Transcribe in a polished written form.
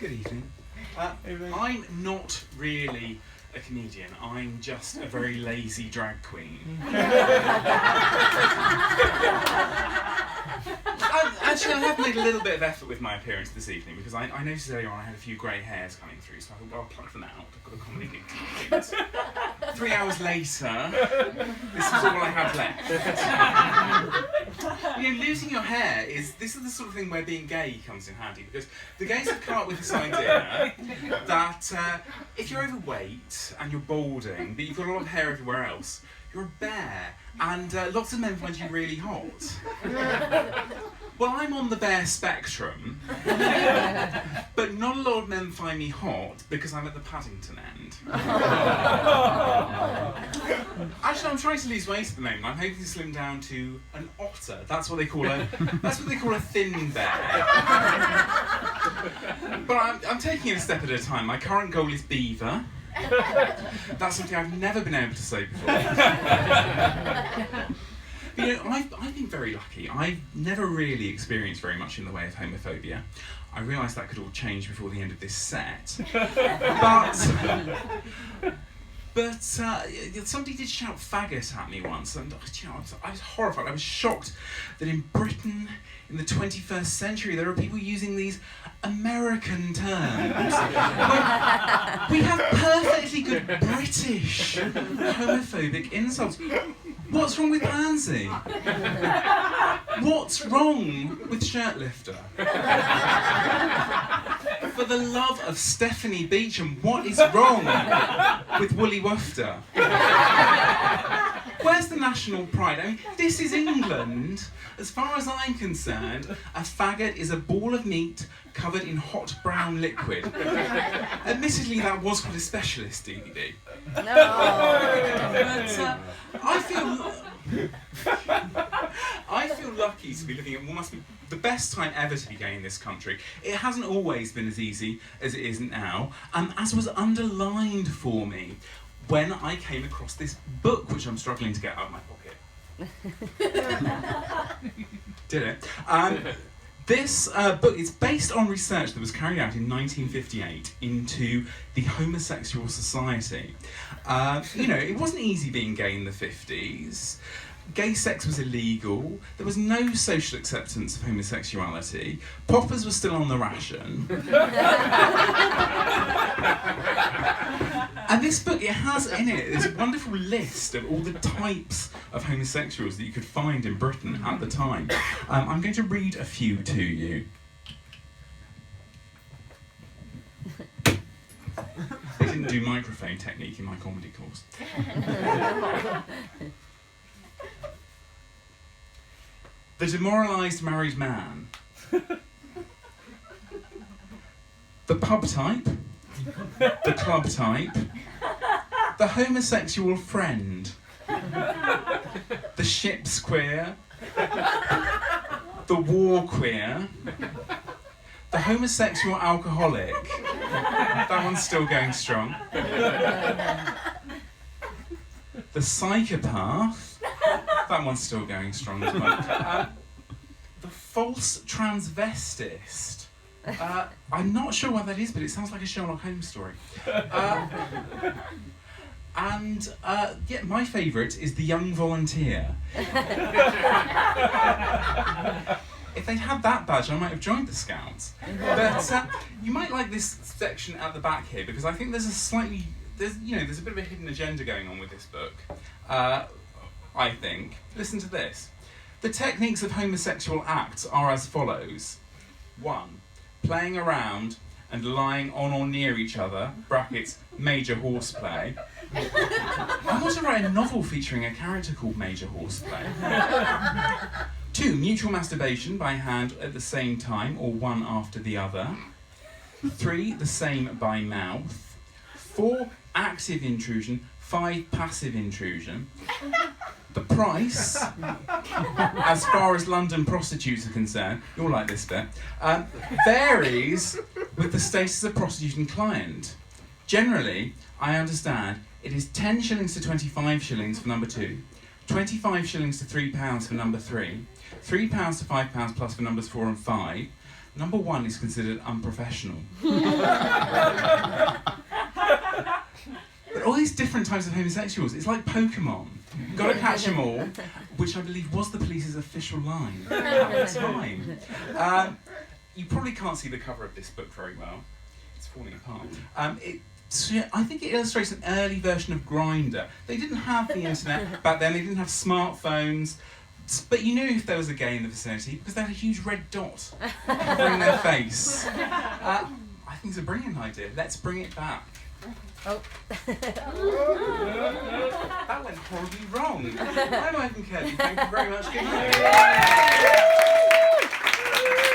Good evening. I'm not really a comedian. I'm just a very lazy drag queen. Actually, I have made a little bit of effort with my appearance this evening because I noticed earlier on I had a few grey hairs coming through, so I thought, well, I'll pluck them out. I've got a comedy gig tonight. 3 hours later, this is all I have left. Losing your hair this is the sort of thing where being gay comes in handy, because the gays have come up with this idea that if you're overweight and you're balding, but you've got a lot of hair everywhere else, you're a bear, and lots of men find you really hot. Well, I'm on the bear spectrum, but not a lot of men find me hot because I'm at the Paddington end. Actually, I'm trying to lose weight at the moment. I'm hoping to slim down to an otter. That's what they call a thin bear. But I'm taking it a step at a time. My current goal is beaver. That's something I've never been able to say before. I've been very lucky. I've never really experienced very much in the way of homophobia. I realised that could all change before the end of this set. But somebody did shout faggot at me once, and I was horrified. I was shocked that in Britain, in the 21st century, there are people using these American terms. We have perfectly good British homophobic insults. What's wrong with pansy? What's wrong with shirtlifter? For the love of Stephanie Beecham, what is wrong with woolly woofter? Where's the national pride? I mean, this is England. As far as I'm concerned, a faggot is a ball of meat covered in hot brown liquid. Admittedly, that was quite a specialist DVD. No. But I feel lucky to be living at what must be the best time ever to be gay in this country. It hasn't always been as easy as it is now, as was underlined for me when I came across this book, which I'm struggling to get out of my pocket. Did it? This book is based on research that was carried out in 1958 into the Homosexual Society. It wasn't easy being gay in the 50s. Gay sex was illegal. There was no social acceptance of homosexuality. Poppers were still on the ration. And this book, it has in it this wonderful list of all the types of homosexuals that you could find in Britain at the time. I'm going to read a few to you. They didn't do microphone technique in my comedy course. The demoralised married man. The pub type. The club type. The homosexual friend. The ship's queer. The war queer. The homosexual alcoholic. That one's still going strong. The psychopath. That one's still going strong as well. The false transvestist. I'm not sure what that is, but it sounds like a Sherlock Holmes story. My favourite is the young volunteer. If they'd had that badge, I might have joined the Scouts. But you might like this section at the back here, because I think there's a bit of a hidden agenda going on with this book. I think. Listen to this. The techniques of homosexual acts are as follows. 1. Playing around and lying on or near each other, brackets, major horseplay. I want to write a novel featuring a character called Major Horseplay. 2. Mutual masturbation by hand at the same time or one after the other. 3. The same by mouth. 4. Active intrusion. 5. Passive intrusion. The price, as far as London prostitutes are concerned, you'll like this bit, varies with the status of prostitute and client. Generally, I understand, it is 10 shillings to 25 shillings for number 2, 25 shillings to £3 for number 3, £3 to £5 plus for numbers 4 and 5. Number 1 is considered unprofessional. But all these different types of homosexuals, it's like Pokemon. Gotta catch them all, which I believe was the police's official line at the time. You probably can't see the cover of this book very well. It's falling apart. I think it illustrates an early version of Grindr. They didn't have the internet back then, they didn't have smartphones, but you knew if there was a gay in the vicinity because they had a huge red dot covering their face. I think it's a brilliant idea. Let's bring it back. Oh. That went horribly wrong. I'm Kirby. Thank you very much. Good night.